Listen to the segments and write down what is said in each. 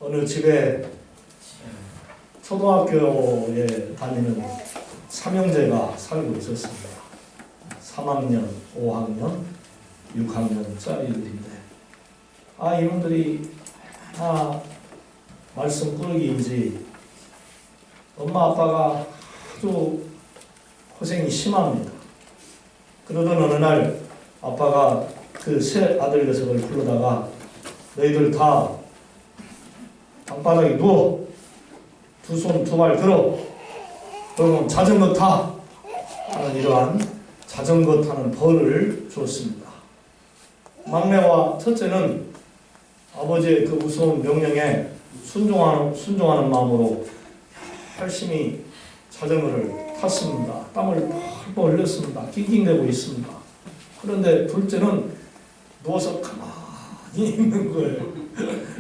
어느 집에 초등학교에 다니는 삼형제가 살고 있었습니다. 3학년, 5학년, 6학년짜리들인데 이놈들이 말씀 꾸러기인지 엄마 아빠가 아주 고생이 심합니다. 그러던 어느 날 아빠가 그 세 아들 녀석을 불러다가 너희들 다 방바닥에 누워 두 손 두 발 들어 그러면 자전거 타 하는 이러한 자전거 타는 벌을 줬습니다. 막내와 첫째는 아버지의 그 무서운 명령에 순종하는 마음으로 열심히 자전거를 탔습니다. 땀을 펄펄 흘렸습니다. 낑낑대고 있습니다. 그런데 둘째는 누워서 가만히 있는 거예요.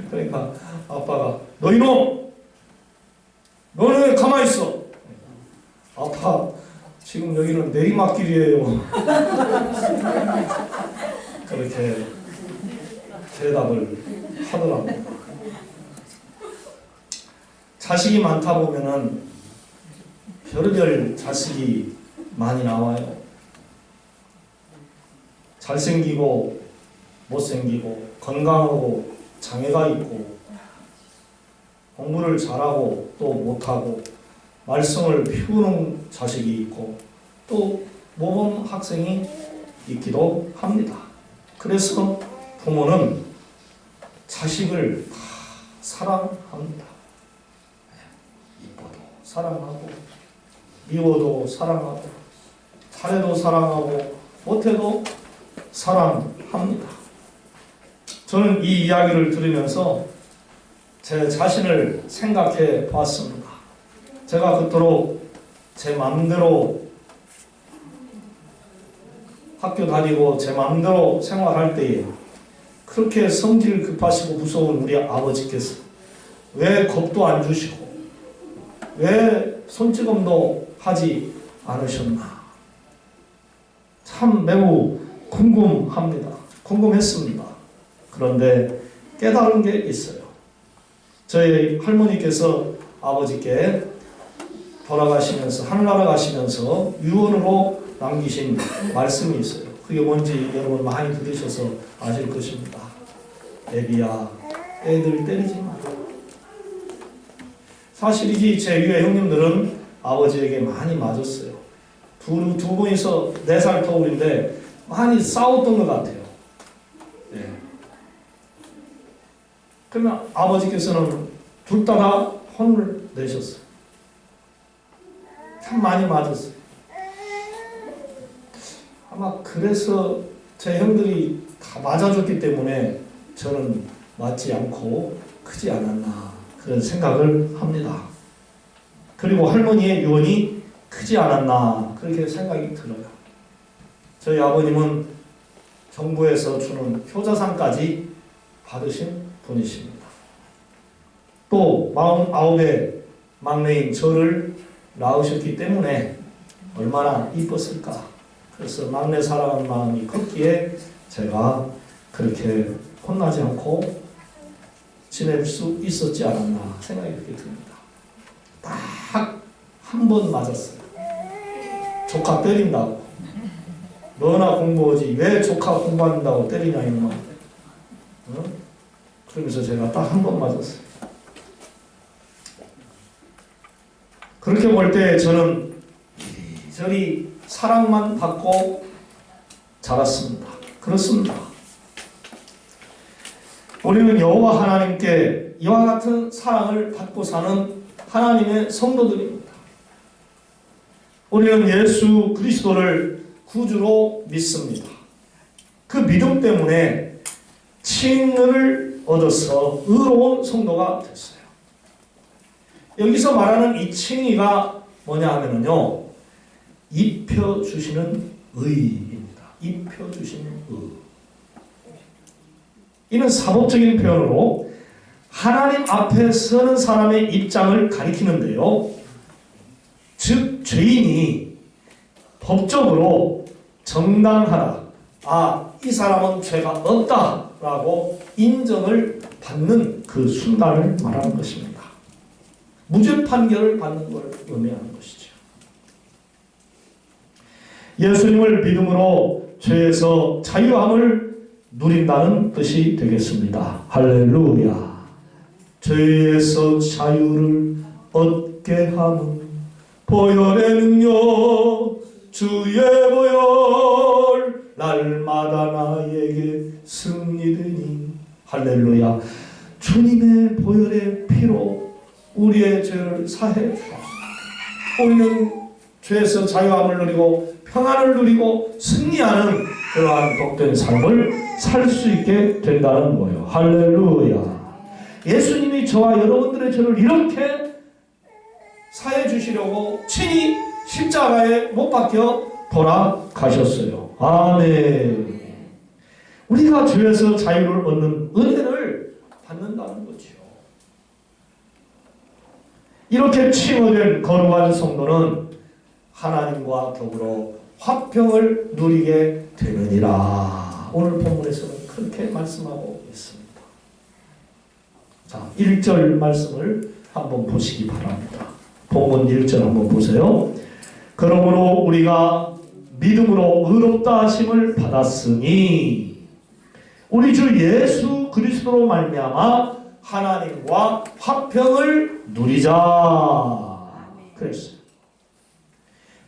그러니까 아빠가 너희놈! 너는 왜 가만히 있어? 아빠 지금 여기는 내리막길이에요. 그렇게 대답을 하더라고요. 자식이 많다 보면은 별의별 자식이 많이 나와요. 잘생기고 못생기고 건강하고 장애가 있고 공부를 잘하고 또 못하고 말썽을 피우는 자식이 있고 또 모범 학생이 있기도 합니다. 그래서 부모는 자식을 다 사랑합니다. 이뻐도 사랑하고 미워도 사랑하고 잘해도 사랑하고 못해도 사랑합니다. 저는 이 이야기를 들으면서 제 자신을 생각해 보았습니다. 제가 그토록 제 마음대로 학교 다니고 제 마음대로 생활할 때에 그렇게 성질 급하시고 무서운 우리 아버지께서 왜 겁도 안 주시고 왜 손찌검도 하지 않으셨나? 참 매우 궁금했습니다. 그런데 깨달은 게 있어요. 저희 할머니께서 아버지께 돌아가시면서 하늘나라 가시면서 유언으로 남기신 말씀이 있어요. 그게 뭔지 여러분 많이 들으셔서 아실 것입니다. 애비야, 애들 때리지 마. 사실이지 제 위에 형님들은 아버지에게 많이 맞았어요. 두 분이서 4살 터울인데 많이 싸웠던 것 같아요. 네. 그러면 아버지께서는 둘 다 혼을 내셨어요. 참 많이 맞았어요. 아마 그래서 제 형들이 다 맞아줬기 때문에 저는 맞지 않고 크지 않았나 그런 생각을 합니다. 그리고 할머니의 유언이 크지 않았나 그렇게 생각이 들어요. 저희 아버님은 정부에서 주는 효자상까지 받으신 분이십니다. 또 49의 막내인 저를 낳으셨기 때문에 얼마나 이뻤을까. 그래서 막내 사랑하는 마음이 컸기에 제가 그렇게 혼나지 않고 지낼 수 있었지 않았나 생각이 그렇게 듭니다. 딱 한 번 맞았어요. 조카 때린다고. 너나 공부하지 왜 조카 공부한다고 때리냐 이놈아. 어? 그러면서 제가 딱 한 번 맞았어요. 그렇게 볼 때 저는 이리저리 사랑만 받고 자랐습니다. 그렇습니다. 우리는 여호와 하나님께 이와 같은 사랑을 받고 사는 하나님의 성도들입니다. 우리는 예수 그리스도를 구주로 믿습니다. 그 믿음 때문에 칭의를 얻어서 의로운 성도가 됐어요. 여기서 말하는 이 칭의가 뭐냐 하면요, 입혀주시는 의입니다. 입혀주시는 의. 이는 사법적인 표현으로 하나님 앞에 서는 사람의 입장을 가리키는데요. 즉 죄인이 법적으로 정당하다. 이 사람은 죄가 없다 자유자라고 인정을 받는 그 순간을 말하는 것입니다. 무죄 판결을 받는 걸 의미하는 것이죠. 예수님을 믿음으로 죄에서 자유함을 누린다는 뜻이 되겠습니다. 할렐루야. 죄에서 자유를 얻게 하는 보혈의 능력, 주의 보혈 날마다 나에게 승리되니. 할렐루야. 주님의 보혈의 피로 우리의 죄를 사해 주옵소서. 우리는 죄에서 자유함을 누리고 평안을 누리고 승리하는 그러한 복된 삶을 살 수 있게 된다는 거예요. 할렐루야. 예수님이 저와 여러분들의 죄를 이렇게 사해 주시려고 친히 십자가에 못 박혀 돌아가셨어요. 아멘. 우리가 죄에서 자유를 얻는 은혜를 받는다는 거죠. 이렇게 칭호된 거룩한 성도는 하나님과 더불어 화평을 누리게 되느니라. 오늘 본문에서는 그렇게 말씀하고 있습니다. 자, 1절 말씀을 한번 보시기 바랍니다. 본문 1절 한번 보세요. 그러므로 우리가 믿음으로 의롭다 하심을 받았으니 우리 주 예수 그리스도로 말미암아 하나님과 화평을 누리자. 그랬어요.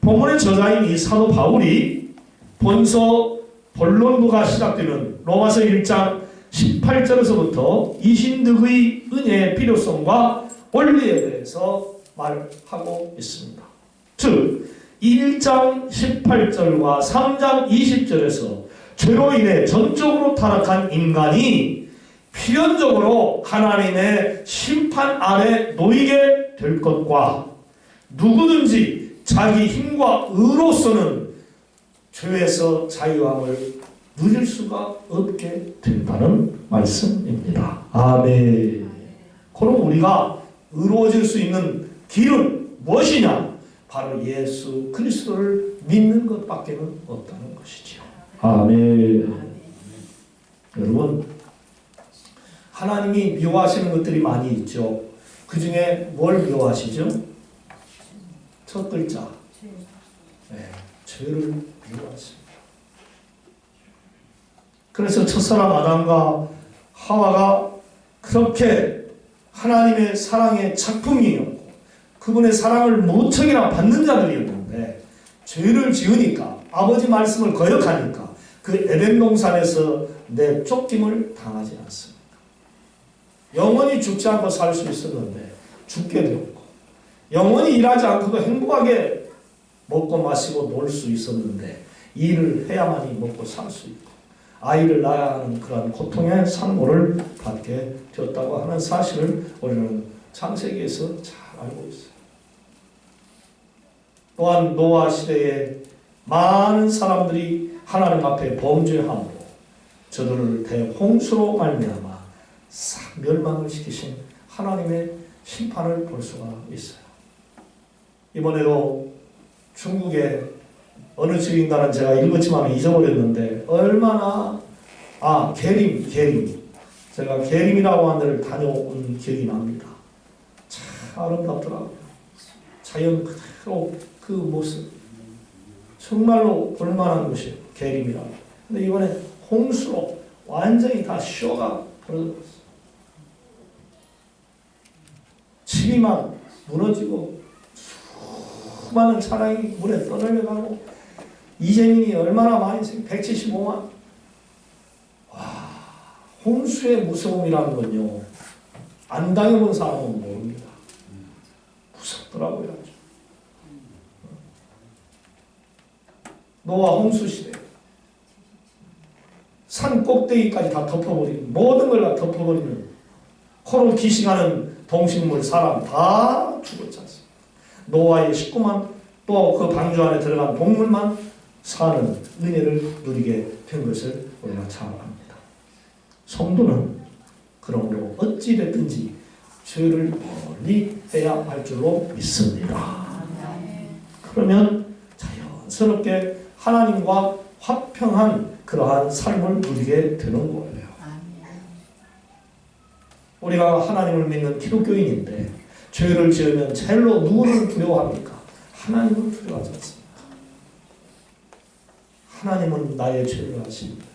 본문의 저자인 이 사도 바울이 본서 본론부가 시작되는 로마서 1장 18절에서부터 이신득의 은혜의 필요성과 원리에 대해서 말하고 있습니다. 즉 1장 18절과 3장 20절에서 죄로 인해 전적으로 타락한 인간이 필연적으로 하나님의 심판 아래 놓이게 될 것과 누구든지 자기 힘과 의로서는 죄에서 자유함을 누릴 수가 없게 된다는 말씀입니다. 아멘. 그럼 우리가 의로워질 수 있는 길은 무엇이냐? 바로 예수 그리스도를 믿는 것밖에 없다는 것이죠. 아멘. 여러분, 하나님이 미워하시는 것들이 많이 있죠. 그 중에 뭘 미워하시죠? 첫 글자. 네, 죄를 미워하십니다. 그래서 첫사람 아담과 하와가 그렇게 하나님의 사랑의 작품이었고 그분의 사랑을 무척이나 받는 자들이었는데 죄를 지으니까 아버지 말씀을 거역하니까 그 에덴 동산에서 내쫓김을 당하지 않습니다. 영원히 죽지 않고 살 수 있었는데 죽게 되었고 영원히 일하지 않고도 행복하게 먹고 마시고 놀 수 있었는데 일을 해야만이 먹고 살 수 있고 아이를 낳아야 하는 그런 고통의 상고를 받게 되었다고 하는 사실을 우리는 창세기에서 잘 알고 있어요. 또한 노아 시대에 많은 사람들이 하나님 앞에 범죄함으로 저들을 대홍수로 말미암아 멸망을 시키신 하나님의 심판을 볼 수가 있어요. 이번에도 중국의 어느 지역인가는 제가 읽었지만 잊어버렸는데 얼마나 계림 제가 계림이라고 하는 데를 다녀온 기억이 납니다. 참 아름답더라고요. 자연 그대로 그 모습 정말로 볼만한 곳이에요. 계림이라고. 근데 이번에 홍수로 완전히 다 쇼가 벌어졌어요. 집이 막 무너지고 수많은 차량이 물에 떠내려가고 이재민이 얼마나 많이 생겨 175만. 와, 홍수의 무서움이라는 건요 안 당해본 사람은 모릅니다. 무섭더라고요. 노아 홍수 시대 산 꼭대기까지 다 덮어버리는 모든 걸 다 덮어버리는 코로 기식하는 동식물 사람 다 죽었지 않습니까? 노아의 식구만 또 그 방주 안에 들어간 동물만 사는 은혜를 누리게 된 것을 우리가 잘 압니다. 성도는 그러므로 어찌됐든지 죄를 멀리 해야 할 줄로 믿습니다. 그러면 자연스럽게 하나님과 화평한 그러한 삶을 누리게 되는 거예요. 우리가 하나님을 믿는 기독교인인데 죄를 지으면 제일로 누구를 두려워합니까? 하나님을 두려워하지 않습니까? 하나님은 나의 죄를 아십니다.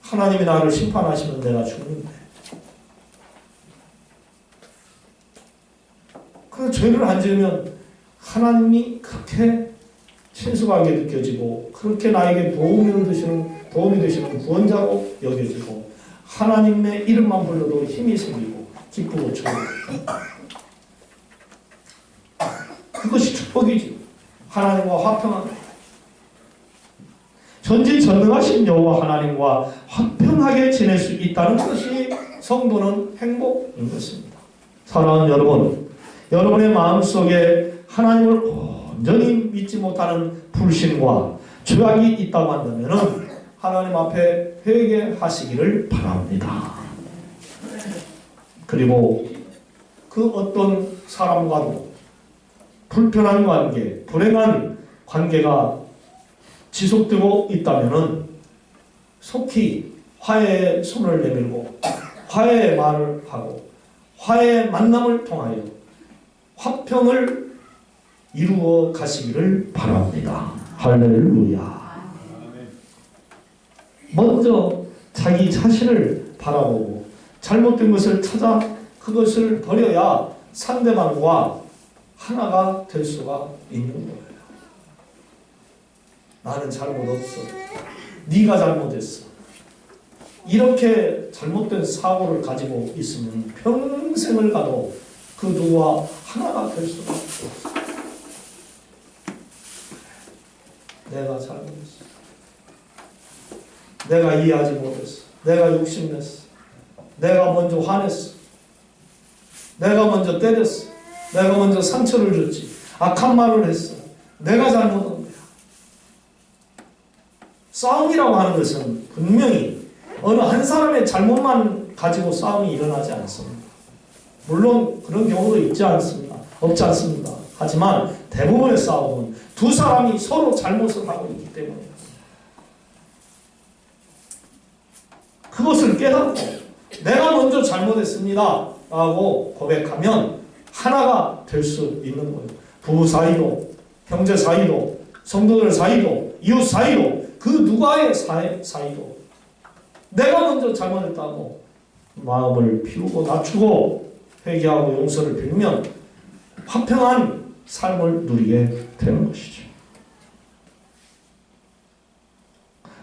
하나님이 나를 심판하시면 내가 죽는데 그 죄를 안 지으면 하나님이 그렇게 친숙하게 느껴지고 그렇게 나에게 도움이 되시는 구원자로 여겨지고 하나님의 이름만 불러도 힘이 생기고 기쁘고 좋고 그것이 축복이죠. 하나님과 화평한 전지전능하신 여호와 하나님과 화평하게 지낼 수 있다는 것이 성도는 행복인 것입니다. 사랑하는 여러분, 여러분의 마음속에 하나님을 온전히 믿지 못하는 불신과 죄악이 있다고 한다면 하나님 앞에 회개하시기를 바랍니다. 그리고 그 어떤 사람과도 불편한 관계, 불행한 관계가 지속되고 있다면 속히 화해의 손을 내밀고 화해의 말을 하고 화해의 만남을 통하여 화평을 이루어 가시기를 바랍니다. 할렐루야. 먼저 자기 자신을 바라보고 잘못된 것을 찾아 그것을 버려야 상대방과 하나가 될 수가 있는 거예요. 나는 잘못 없어. 네가 잘못했어. 이렇게 잘못된 사고를 가지고 있으면 평생을 가도 그 누구와 하나가 될 수가 없어. 내가 잘못했어. 내가 이해하지 못했어. 내가 욕심냈어. 내가 먼저 화냈어. 내가 먼저 때렸어. 내가 먼저 상처를 줬지. 악한 말을 했어. 내가 잘못한 거야. 싸움이라고 하는 것은 분명히 어느 한 사람의 잘못만 가지고 싸움이 일어나지 않습니다. 물론 그런 경우도 없지 않습니다. 하지만 대부분의 싸움은 두 사람이 서로 잘못을 하고 있기 때문에 그것을 깨닫고 내가 먼저 잘못했습니다 라고 고백하면 하나가 될 수 있는 거예요. 부부 사이도, 형제 사이도, 성도들 사이도, 이웃 사이도, 그 누가의 사이도 내가 먼저 잘못했다고 마음을 비우고 낮추고 회개하고 용서를 빌면 화평한 삶을 누리게 되는 것이죠.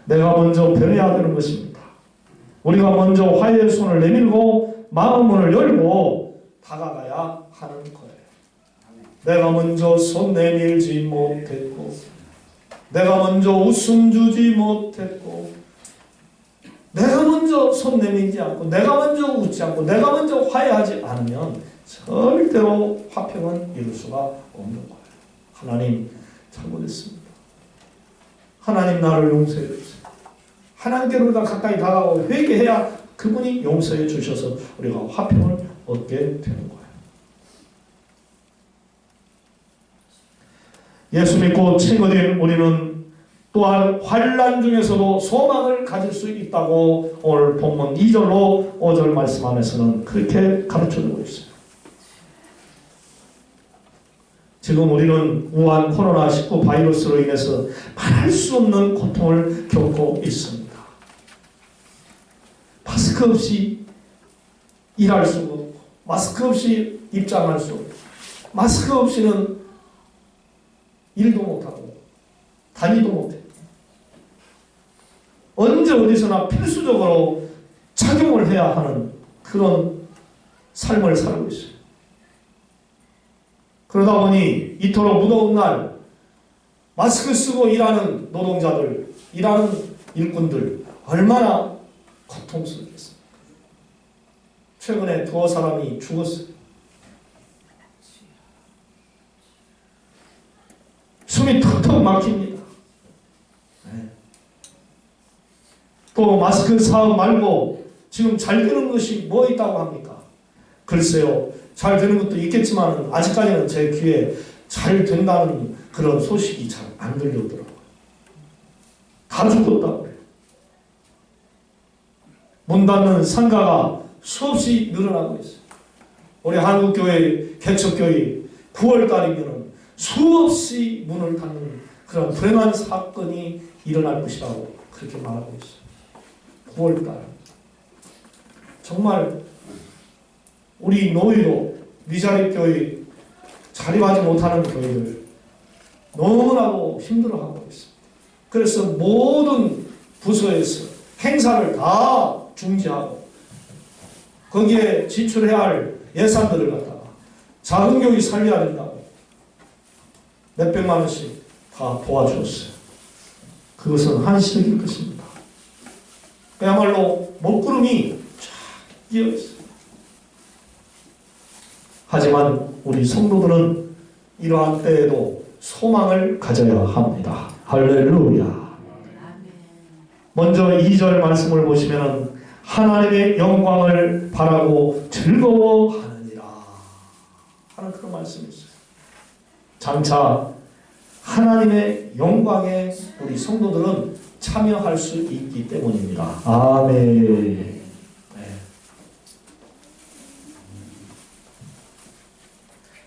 내가 먼저 변해야 되는 것입니다. 우리가 먼저 화해의 손을 내밀고 마음을 열고 다가가야 하는 거예요. 내가 먼저 손 내밀지 못했고 내가 먼저 웃음 주지 못했고 내가 먼저 손 내밀지 않고 내가 먼저 웃지 않고 내가 먼저 화해하지 않으면 절대로 화평은 이룰 수가 없는 거예요. 하나님 잘못했습니다. 하나님 나를 용서해 주세요. 하나님께로 가까이 다가가고 회개해야 그분이 용서해 주셔서 우리가 화평을 얻게 되는 거예요. 예수 믿고 친구들인 우리는 또한 환난 중에서도 소망을 가질 수 있다고 오늘 본문 2절로 5절 말씀 안에서는 그렇게 가르쳐주고 있어요. 지금 우리는 우한 코로나19 바이러스로 인해서 말할 수 없는 고통을 겪고 있습니다. 마스크 없이 일할 수 없고 마스크 없이 입장할 수 없고 마스크 없이는 일도 못하고 다니도 못해. 언제 어디서나 필수적으로 착용을 해야 하는 그런 삶을 살고 있어요. 그러다 보니 이토록 무더운 날 마스크 쓰고 일하는 노동자들, 일하는 일꾼들 얼마나 고통스럽겠습니까? 최근에 두어 사람이 죽었어요. 숨이 턱턱 막힙니다. 또 마스크 사업 말고 지금 잘 되는 것이 뭐 있다고 합니까? 글쎄요. 잘 되는 것도 있겠지만 아직까지는 제 귀에 잘 된다는 그런 소식이 잘 안 들려오더라고요. 다 죽었다고 해요. 문 닫는 상가가 수없이 늘어나고 있어요. 우리 한국교회 개척교회 9월달이면 수없이 문을 닫는 그런 불행한 사건이 일어날 것이라고 그렇게 말하고 있어요. 9월달. 정말 우리 노예도 미자립교회 자립하지 못하는 교회들 너무나도 힘들어하고 있습니다. 그래서 모든 부서에서 행사를 다 중지하고 거기에 지출해야 할 예산들을 갖다가 작은 교회 살려야 된다고 몇백만 원씩 다 도와주었어요. 그것은 한시적일 것입니다. 그야말로 먹구름이 쫙 끼어있어요. 하지만 우리 성도들은 이러한 때에도 소망을 가져야 합니다. 할렐루야. 먼저 2절 말씀을 보시면 하나님의 영광을 바라고 즐거워하느니라 하는 그런 말씀이 있어요. 장차 하나님의 영광에 우리 성도들은 참여할 수 있기 때문입니다. 아멘.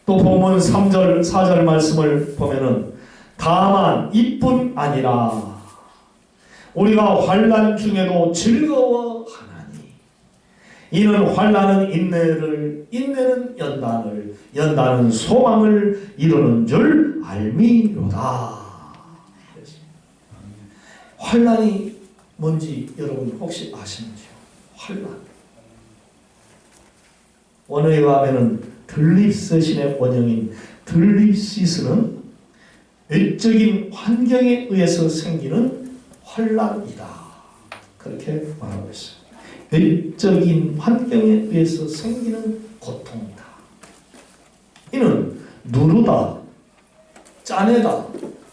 또 본문 3절, 4절 말씀을 보면은 다만 이뿐 아니라 우리가 환난 중에도 즐거워하나니 이는 환난은 인내를, 인내는 연단을, 연단은 소망을 이루는 줄 알미로다. 환난이 뭔지 여러분 혹시 아시는지요? 환난. 원어에 가면은 들립셋신의 원형인 들립시스는 외적인 환경에 의해서 생기는 환난이다. 그렇게 말하고 있어요. 외적인 환경에 의해서 생기는 고통이다. 이는 누르다, 짜내다,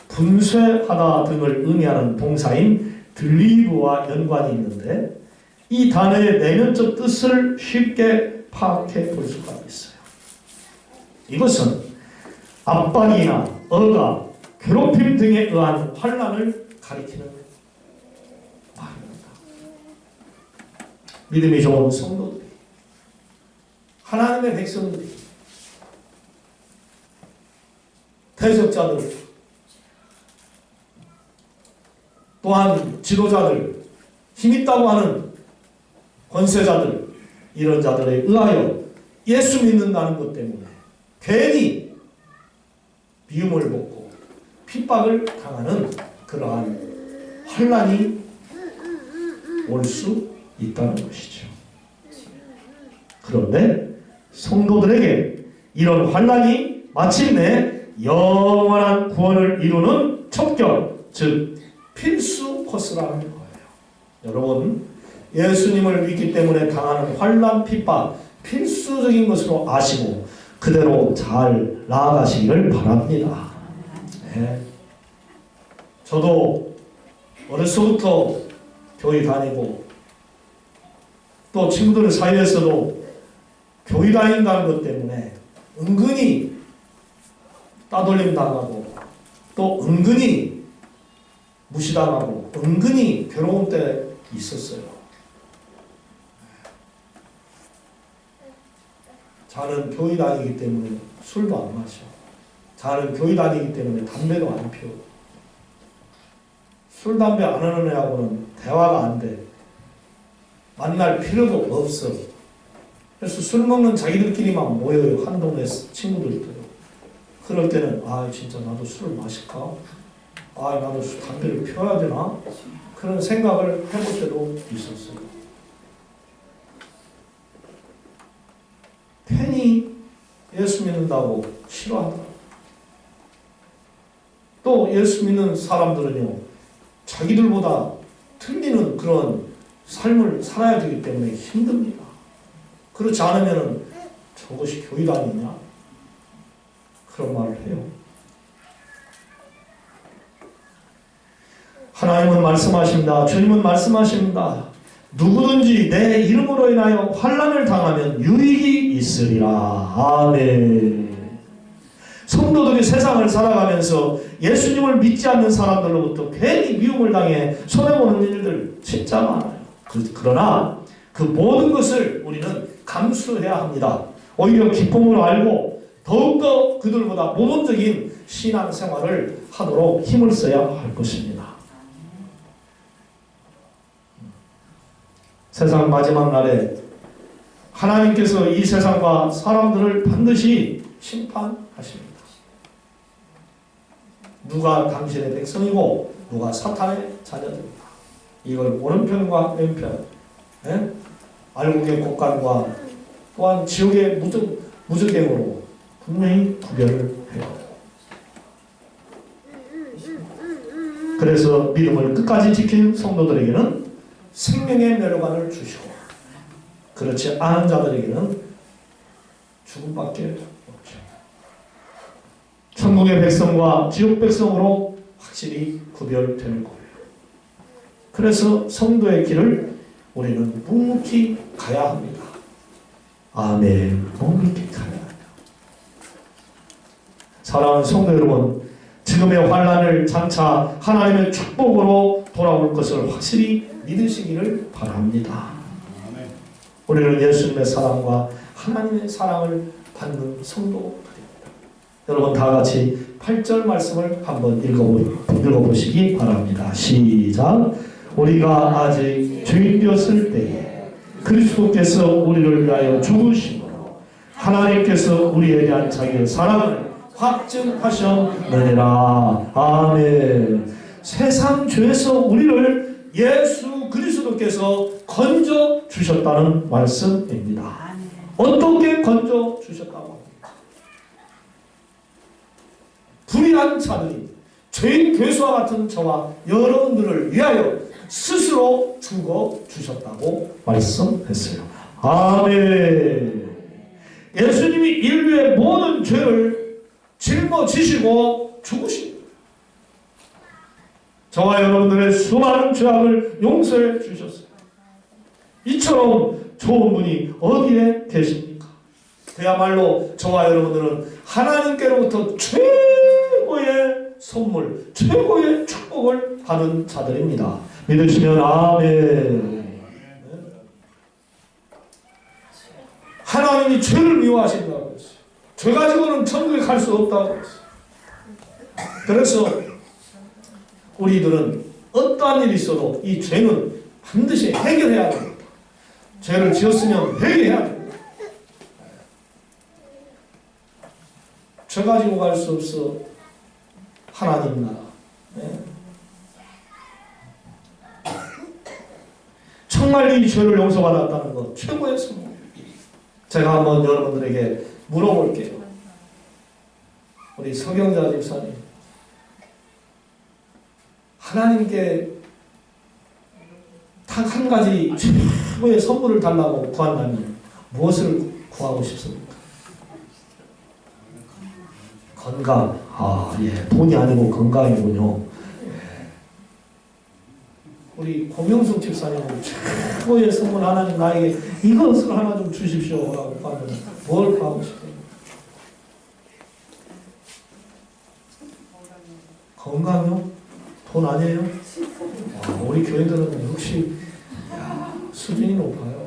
분쇄하다 등을 의미하는 동사인 들리브와 연관이 있는데 이 단어의 내면적 뜻을 쉽게 파악해 볼 수가 있어요. 이것은 압박이나 억압, 괴롭힘 등에 의한 환난을 가리키는 말입니다. 믿음이 좋은 성도들이, 하나님의 백성들이, 대적자들, 또한 지도자들, 힘있다고 하는 권세자들, 이런 자들에 의하여 예수 믿는다는 것 때문에 괜히 미움을 받고 핍박을 당하는 그러한 환난이 올 수 있다는 것이죠. 그런데 성도들에게 이런 환난이 마침내 영원한 구원을 이루는 첩경, 즉 필수 코스라는 거예요. 여러분, 예수님을 믿기 때문에 당하는 환난, 핍박 필수적인 것으로 아시고 그대로 잘 나아가시기를 바랍니다. 네. 저도 어려서부터 교회 다니고 또 친구들 사이에서도 교회 다닌다는 것 때문에 은근히 따돌림 당하고 또 은근히 무시당하고 은근히 괴로운 때 있었어요. 저는 교회 다니기 때문에 술도 안 마셔. 저는 교회 다니기 때문에 담배도 안 피워. 술, 담배 안 하는 애하고는 대화가 안 돼. 만날 필요도 없어. 그래서 술 먹는 자기들끼리만 모여요. 한 동네 친구들도요. 그럴 때는 아 진짜 나도 술을 마실까? 아 나도 담배를 피워야 되나? 그런 생각을 해볼 때도 있었어요. 괜히 예수 믿는다고 싫어한다. 또 예수 믿는 사람들은요, 자기들보다 틀리는 그런 삶을 살아야 되기 때문에 힘듭니다. 그렇지 않으면 저것이 교회 다니냐? 그런 말을 해요. 하나님은 말씀하십니다. 주님은 말씀하십니다. 누구든지 내 이름으로 인하여 환난을 당하면 유익이 있으리라. 아멘. 성도들이 세상을 살아가면서 예수님을 믿지 않는 사람들로부터 괜히 미움을 당해 손해보는 일들 진짜 많아요. 그러나 그 모든 것을 우리는 감수해야 합니다. 오히려 기쁨으로 알고 더욱더 그들보다 모범적인 신앙생활을 하도록 힘을 써야 할 것입니다. 세상 마지막 날에 하나님께서 이 세상과 사람들을 반드시 심판하십니다. 누가 당신의 백성이고 누가 사탄의 자녀들입니다. 이걸 오른편과 왼편, 알곡의 곡간과 또한 지옥의 무저갱으로 분명히 구별을 해요. 그래서 믿음을 끝까지 지킨 성도들에게는 생명의 멸관을 주시고, 그렇지 않은 자들에게는 죽음밖에 없죠. 천국의 백성과 지옥 백성으로 확실히 구별되는 거예요. 그래서 성도의 길을 우리는 묵묵히 가야 합니다. 아멘. 묵묵히 가야 합니다. 사랑하는 성도 여러분, 지금의 환난을 장차 하나님의 축복으로 돌아올 것을 확실히 믿으시기를 바랍니다. 우리는 예수님의 사랑과 하나님의 사랑을 받는 성도들입니다. 여러분 다 같이 8절 말씀을 한번 읽어보시기 바랍니다. 시작. 우리가 아직 죄인되었을 때에 그리스도께서 우리를 위하여 죽으심으로 하나님께서 우리에 대한 자기의 사랑을 확증하셨느니라. 아멘. 세상 죄에서 우리를 예수 그리스도께서 건져 주셨다는 말씀입니다. 어떻게 건져 주셨다고 합니까? 불의한 자들이 죄인 괴수와 같은 저와 여러분들을 위하여 스스로 죽어 주셨다고 말씀했어요. 아멘. 예수님이 인류의 모든 죄를 짊어지시고 죽으십니다. 저와 여러분들의 수많은 죄악을 용서해 주셨어요. 이처럼 좋은 분이 어디에 계십니까? 그야말로 저와 여러분들은 하나님께로부터 최고의 선물, 최고의 축복을 받은 자들입니다. 믿으시면 아멘. 하나님이 죄를 미워하신다고 했어요. 죄 가지고는 천국에 갈 수 없다고 했어요. 그래서 우리들은 어떠한 일이 있어도 이 죄는 반드시 해결해야 됩니다. 죄를 지었으면 회개해야 됩니다. 죄 가지고 갈 수 없어. 하나님 나라. 정말 이 죄를 용서받았다는 것 최고의 선물. 제가 한번 여러분들에게 물어볼게요. 우리 서경자 집사님, 하나님께 딱 한 가지 최고의 선물을 달라고 구한다면 무엇을 구하고 싶습니까? 건강. 아, 예, 돈이 아니고 건강이군요. 우리 고명숙 집사님은 최고의 선물, 하나님 나에게 이것을 하나 좀 주십시오 라고 구하면 뭘 구하고 싶습니까? 건강요? 돈 아니에요? 와, 우리 교회들은 역시 수준이 높아요.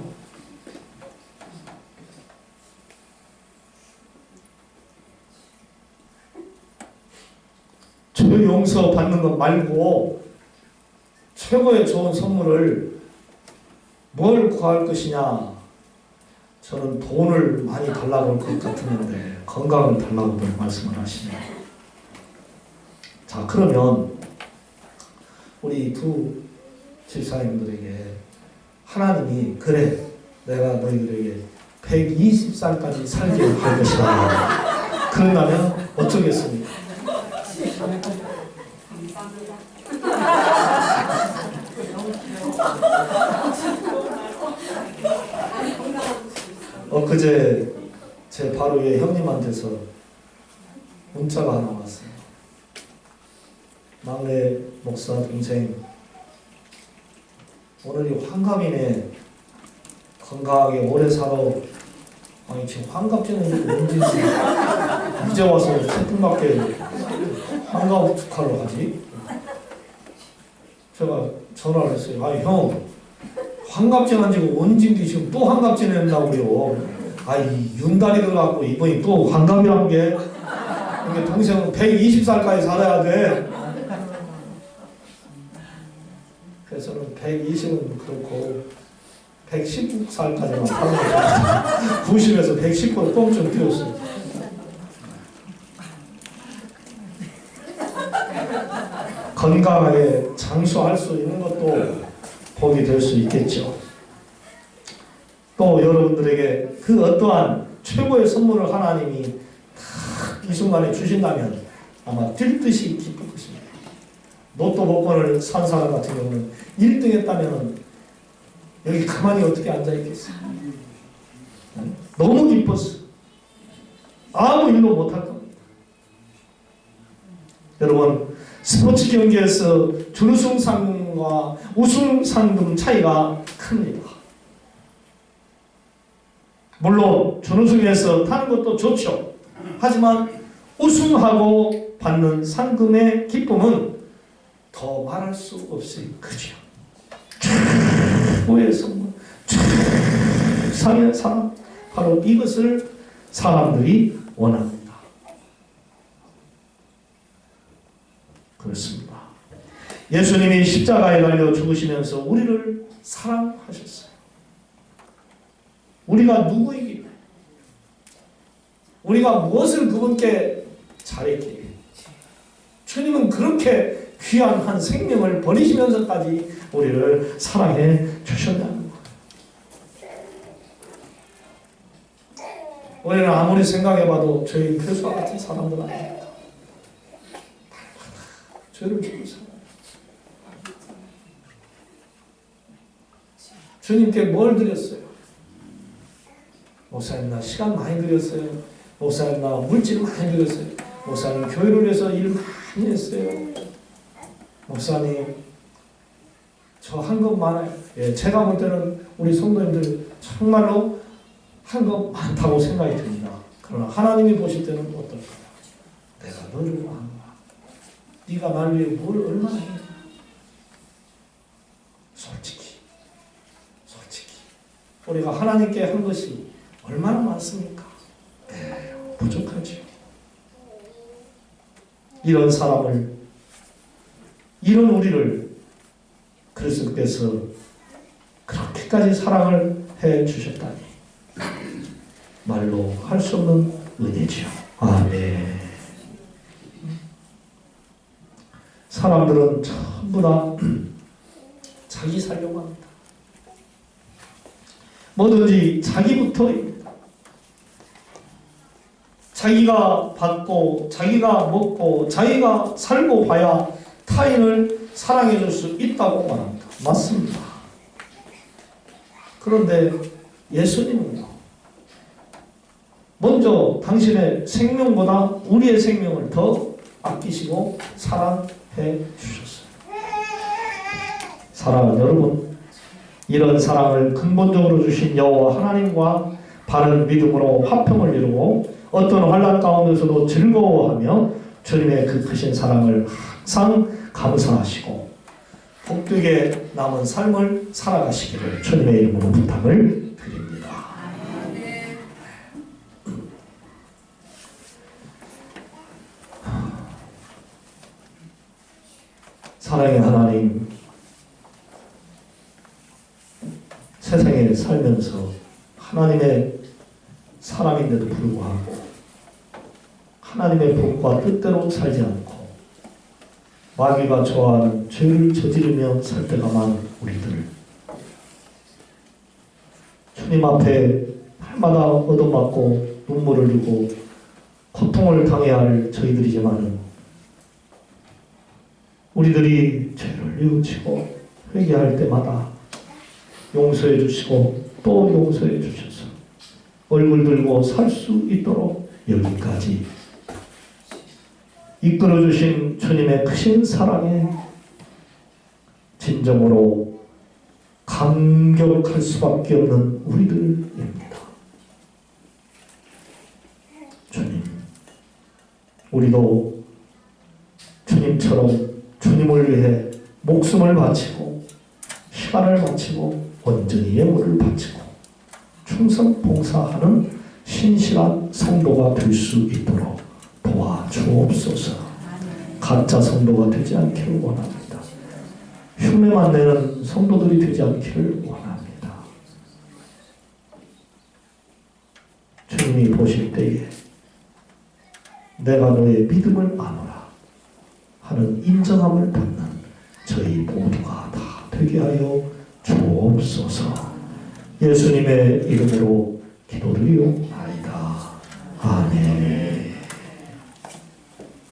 죄 용서 받는 것 말고 최고의 좋은 선물을 뭘 구할 것이냐? 저는 돈을 많이 달라고 할 것 같은데 건강을 달라고 말씀을 하시네요. 자, 그러면 우리 두 집사님들에게 하나님이 그래, 내가 너희들에게 120살까지 살게 할 것이다. 그런다면 어쩌겠습니까? 엊그제 제 바로 위에 형님한테서 문자가 하나 왔어요. 막내 목사 동생, 오늘이 환갑이네. 건강하게 오래 살아. 아니 지금 환갑제는 뭔지 이제 와서 태풍밖에 환갑 축하를 하지? 제가 전화를 했어요. 아니 형, 환갑증 지고 언젠지 지금 또 환갑증 한다고요. 이 윤달이 들어갖고 이번이 또 환갑이란 게 이게 동생은 120살까지 살아야 돼. 그래서는 120은 그렇고 119살까지만 사는 거죠. 90에서 119로 똥좀 뛰었어요. 건강하게 장수할 수 있는 것도 복이 될 수 있겠죠. 또 여러분들에게 그 어떠한 최고의 선물을 하나님이 딱 이 순간에 주신다면 아마 뛸 듯이 기쁠 것입니다. 로또 복권을 산 사람 같은 경우는 1등 했다면 여기 가만히 어떻게 앉아있겠어요? 너무 기뻤어. 아무 일도 못할 겁니다. 여러분, 스포츠 경기에서 준우승상금과 우승상금 차이가 큽니다. 물론 준우승에서 타는 것도 좋죠. 하지만 우승하고 받는 상금의 기쁨은 더 말할 수 없이 크죠. 최고의 선물, 최상의 사랑, 바로 이것을 사람들이 원합니다. 그렇습니다. 예수님이 십자가에 달려 죽으시면서 우리를 사랑하셨어요. 우리가 누구이기에, 우리가 무엇을 그분께 잘했기에, 주님은 그렇게 귀한 한 생명을 버리시면서까지 우리를 사랑해 주셨다는 거예요. 우리는 아무리 생각해봐도 저희 교수와 같은 사람들 아닙니다. 죄를 지고 살아요. 주님께 뭘 드렸어요? 목사님 나 시간 많이 드렸어요. 목사님 나 물질 많이 드렸어요. 목사님 교회를 위해서 일 많이 했어요. 목사님 저 한 것 많아요. 예, 제가 볼 때는 우리 성도님들 정말로 한 것 많다고 생각이 듭니다. 그러나 하나님이 보실 때는 어떨까요? 내가 너를 한 거야. 네가 날 위해 뭘 얼마나 했냐. 솔직히 우리가 하나님께 한 것이 얼마나 많습니까? 부족하죠. 이런 사람을, 이런 우리를 그리스도께서 그렇게까지 사랑을 해 주셨다니 말로 할 수 없는 은혜죠. 아멘. 사람들은 전부 다 자기 살려고 합니다. 뭐든지 자기부터입니다. 자기가 받고 자기가 먹고 자기가 살고 봐야 타인을 사랑해 줄 수 있다고 말합니다. 맞습니다. 그런데 예수님은요, 먼저 당신의 생명보다 우리의 생명을 더 아끼시고 사랑해 주셨어요. 사랑하는 여러분, 이런 사랑을 근본적으로 주신 여호와 하나님과 바른 믿음으로 화평을 이루고 어떤 환난 가운데서도 즐거워하며 주님의 그 크신 사랑을 항상 감사하시고 복되게 남은 삶을 살아가시기를 주님의 이름으로 부탁을 드립니다. 사랑의 하나님, 세상에 살면서 하나님의 사람인데도 불구하고 하나님의 복과 뜻대로 살지 않고 마귀가 좋아하는 죄를 저지르며 살 때가 많은 우리들, 주님 앞에 날마다 얻어맞고 눈물을 흘리고 고통을 당해야 할 저희들이지만 우리들이 죄를 뉘우치고 회개할 때마다 용서해 주시고 또 용서해 주셔서 얼굴 들고 살 수 있도록 여기까지 이끌어 주신 주님의 크신 사랑에 진정으로 감격할 수밖에 없는 우리들입니다. 주님, 우리도 주님처럼 주님을 위해 목숨을 바치고 시간을 바치고 온전히 예물을 바치고 충성 봉사하는 신실한 성도가 될 수 있도록 도와주옵소서. 가짜 성도가 되지 않기를 원합니다. 흉내만 내는 성도들이 되지 않기를 원합니다. 주님이 보실 때에 내가 너의 믿음을 아노라 하는 인정함을 받는 저희 모두가 다 되게 하여 주옵소서. 예수님의 이름으로 기도드리옵나이다. 아멘.